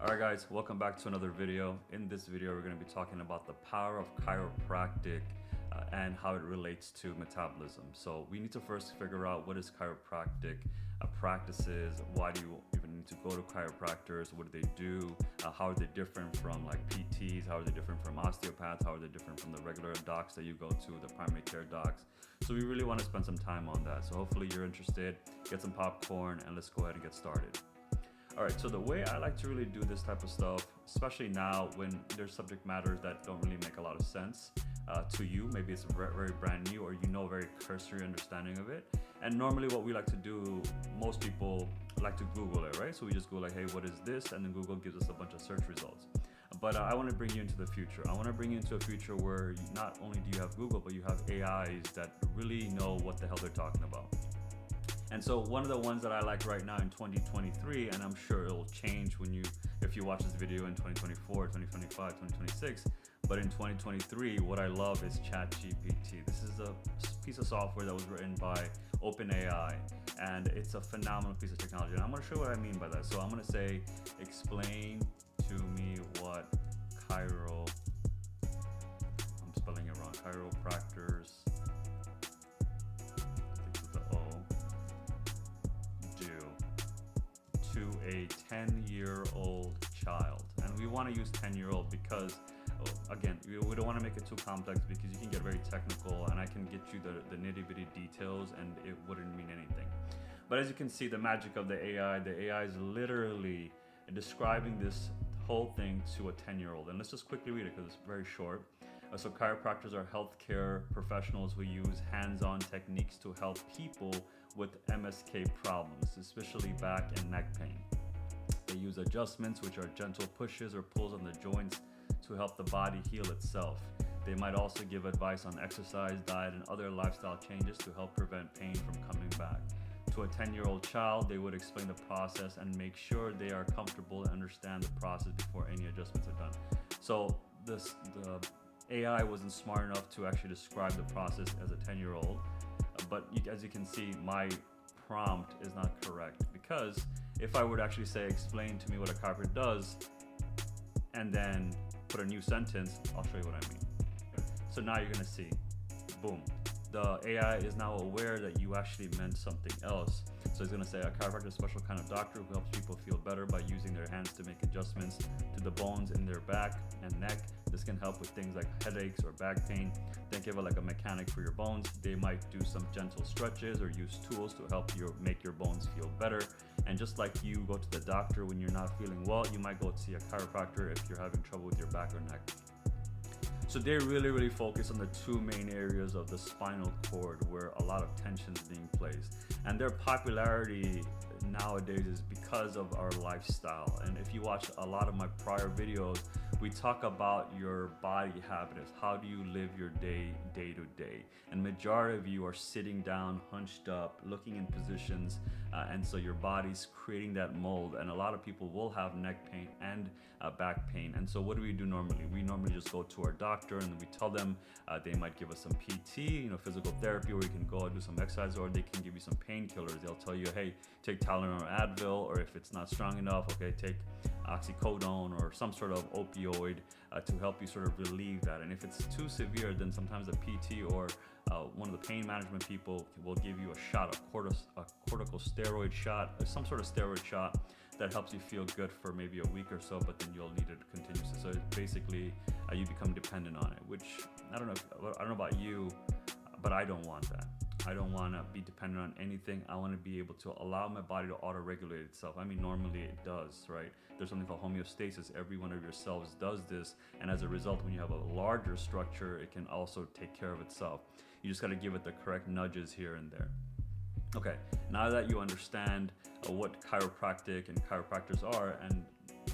Alright guys, welcome back to another video. In this video we're going to be talking about the power of chiropractic and how it relates to metabolism. So we need to first figure out what is chiropractic practices, why do you even need to go to chiropractors, what do they do, how are they different from like PTs, how are they different from osteopaths, how are they different from the regular docs that you go to, the primary care docs. So we really want to spend some time on that. So hopefully you're interested, get some popcorn and let's go ahead and get started. Alright, so the way I like to really do this type of stuff, especially now when there's subject matters that don't really make a lot of sense to you, maybe it's very brand new or you know very cursory understanding of it. And normally what we like to do, most people like to Google it, right? So we just go like, hey, what is this? And then Google gives us a bunch of search results. But I want to bring you into the future. I want to bring you into a future where not only do you have Google, but you have AIs that really know what the hell they're talking about. And so one of the ones that I like right now in 2023, and I'm sure it'll change if you watch this video in 2024, 2025, 2026, but in 2023, what I love is ChatGPT. This is a piece of software that was written by OpenAI, and it's a phenomenal piece of technology. And I'm gonna show you what I mean by that. So I'm gonna say, explain to me what I'm spelling it wrong, chiropractors, to a 10-year-old child. And we want to use 10-year-old because, again, we don't want to make it too complex because you can get very technical and I can get you the nitty-bitty details and it wouldn't mean anything. But as you can see, the magic of the AI is literally describing this whole thing to a 10-year-old. And let's just quickly read it because it's very short. So chiropractors are healthcare professionals who use hands-on techniques to help people with MSK problems, especially back and neck pain. They use adjustments, which are gentle pushes or pulls on the joints to help the body heal itself. They might also give advice on exercise, diet, and other lifestyle changes to help prevent pain from coming back. To a 10-year-old child, they would explain the process and make sure they are comfortable and understand the process before any adjustments are done. So the AI wasn't smart enough to actually describe the process as a 10-year-old, but as you can see, my prompt is not correct, because if I would actually say, explain to me what a chiropractor does, and then put a new sentence, I'll show you what I mean. So now you're gonna see, boom, the AI is now aware that you actually meant something else. So it's gonna say a chiropractor is a special kind of doctor who helps people feel better by using their hands to make adjustments to the bones in their back and neck. This can help with things like headaches or back pain. Think of it like a mechanic for your bones. They might do some gentle stretches or use tools to help make your bones feel better. And just like you go to the doctor when you're not feeling well, you might go to see a chiropractor if you're having trouble with your back or neck. So they really focus on the two main areas of the spinal cord where a lot of tension is being placed. And their popularity nowadays is because of our lifestyle. And if you watch a lot of my prior videos, we talk about your body habits. How do you live your day to day? And majority of you are sitting down, hunched up, looking in positions, and so your body's creating that mold. And a lot of people will have neck pain and back pain. And so what do we do normally? We normally just go to our doctor and we tell them they might give us some PT, physical therapy, where you can go and do some exercise, or they can give you some painkillers. They'll tell you, hey, take Tylenol or Advil, or if it's not strong enough, okay, take oxycodone or some sort of opioid to help you sort of relieve that. And if it's too severe, then sometimes a PT or one of the pain management people will give you a shot, a corticosteroid shot, some sort of steroid shot that helps you feel good for maybe a week or so, but then you'll need it continuously. So basically, you become dependent on it, which I don't know about you, but I don't want that. I don't want to be dependent on anything. I want to be able to allow my body to auto-regulate itself. I mean, normally it does, right? There's something called homeostasis. Every one of your cells does this. And as a result, when you have a larger structure, it can also take care of itself. You just got to give it the correct nudges here and there. Okay, now that you understand what chiropractic and chiropractors are, and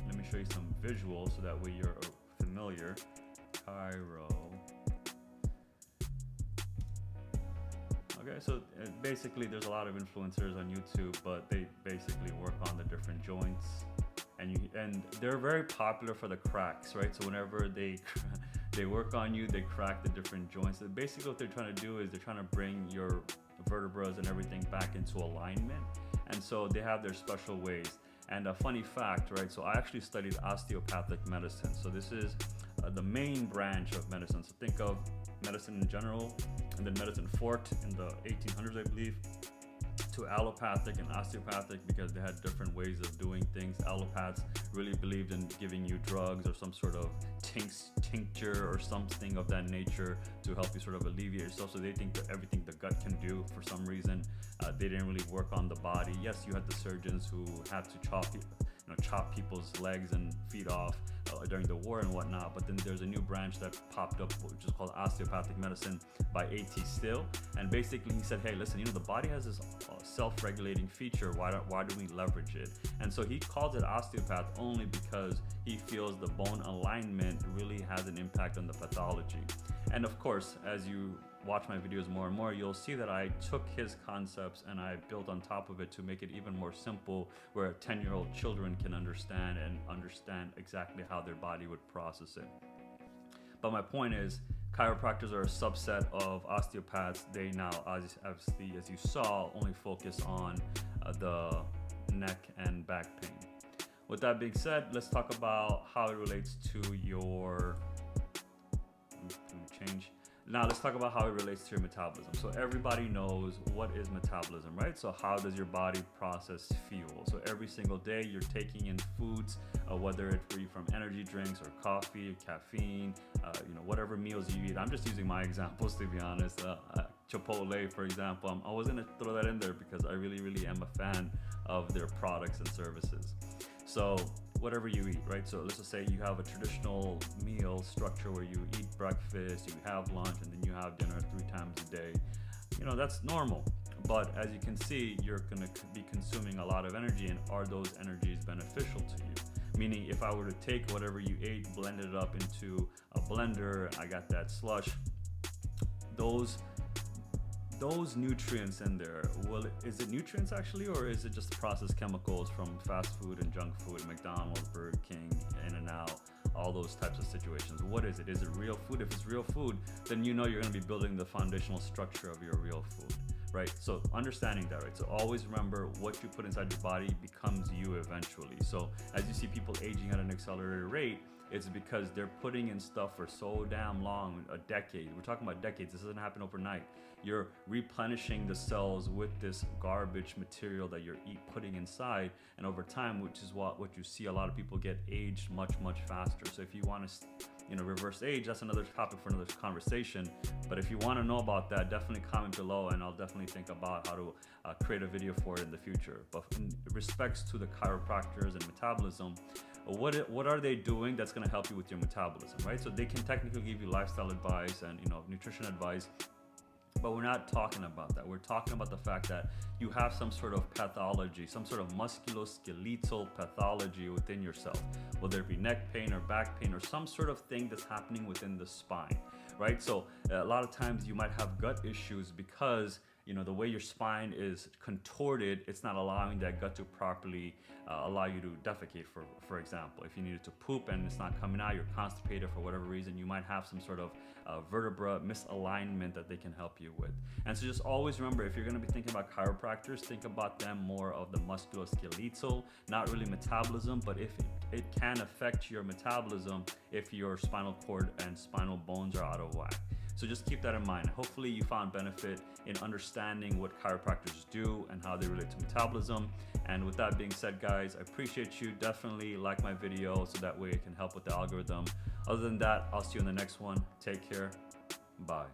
let me show you some visuals so that way you're familiar. Okay, so basically there's a lot of influencers on YouTube, but they basically work on the different joints, and they're very popular for the cracks, right? So whenever they work on you, they crack the different joints. So basically what they're trying to do is they're trying to bring your vertebrae and everything back into alignment, and so they have their special ways. And a funny fact, right? So I actually studied osteopathic medicine. So this is the main branch of medicine. So think of medicine in general, and then medicine forte in the 1800s, I believe, to allopathic and osteopathic, because they had different ways of doing things. Allopaths really believed in giving you drugs or some sort of tincture or something of that nature to help you sort of alleviate yourself. So they think that everything the gut can do, for some reason, they didn't really work on the body. Yes, you had the surgeons who had to chop people's legs and feet off during the war and whatnot, but then there's a new branch that popped up, which is called osteopathic medicine by A.T. Still. And basically he said, hey, listen, the body has this self-regulating feature. Why do we leverage it? And so he calls it osteopath only because he feels the bone alignment really has an impact on the pathology. And of course, as you watch my videos more and more, you'll see that I took his concepts and I built on top of it to make it even more simple, where 10-year-old children can understand exactly how their body would process it. But my point is, chiropractors are a subset of osteopaths. They now, obviously, as you saw, only focus on the neck and back pain. With that being said, let's talk about how it relates to your Now let's talk about how it relates to your metabolism. So everybody knows what is metabolism, right? So how does your body process fuel? So every single day you're taking in foods, whether it be from energy drinks or coffee, caffeine, whatever meals you eat. I'm just using my examples, to be honest. Chipotle, for example. I was gonna throw that in there because I really, really am a fan of their products and services. So whatever you eat, right? So let's just say you have a traditional meal structure where you eat breakfast, you have lunch, and then you have dinner 3 times a day. That's normal. But as you can see, you're gonna be consuming a lot of energy, and are those energies beneficial to you? Meaning, if I were to take whatever you ate, blend it up into a blender, I got that slush, those nutrients in there, is it nutrients actually, or is it just processed chemicals from fast food and junk food, McDonald's, Burger King, In-N-Out, all those types of situations? What is it? Is it real food? If it's real food, then you're going to be building the foundational structure of your real food, right? So understanding that, right? So always remember, what you put inside your body becomes you eventually. So as you see people aging at an accelerated rate, it's because they're putting in stuff for so damn long, a decade. We're talking about decades. This doesn't happen overnight. You're replenishing the cells with this garbage material that you're putting inside, and over time, which is what you see a lot of people get aged much, much faster. So if you want to reverse age, that's another topic for another conversation. But if you want to know about that, definitely comment below, and I'll definitely think about how to create a video for it in the future. But in respects to the chiropractors and metabolism, what are they doing that's going to help you with your metabolism, right? So they can technically give you lifestyle advice and nutrition advice, but we're not talking about that. We're talking about the fact that you have some sort of pathology, some sort of musculoskeletal pathology within yourself, whether it be neck pain or back pain or some sort of thing that's happening within the spine, right? So a lot of times you might have gut issues because the way your spine is contorted, it's not allowing that gut to properly allow you to defecate, for example. If you needed to poop and it's not coming out, you're constipated for whatever reason, you might have some sort of vertebra misalignment that they can help you with. And so just always remember, if you're going to be thinking about chiropractors, think about them more of the musculoskeletal, not really metabolism, but if it can affect your metabolism if your spinal cord and spinal bones are out of whack. So just keep that in mind. Hopefully you found benefit in understanding what chiropractors do and how they relate to metabolism. And with that being said, guys, I appreciate you. Definitely like my video so that way it can help with the algorithm. Other than that, I'll see you in the next one. Take care. Bye.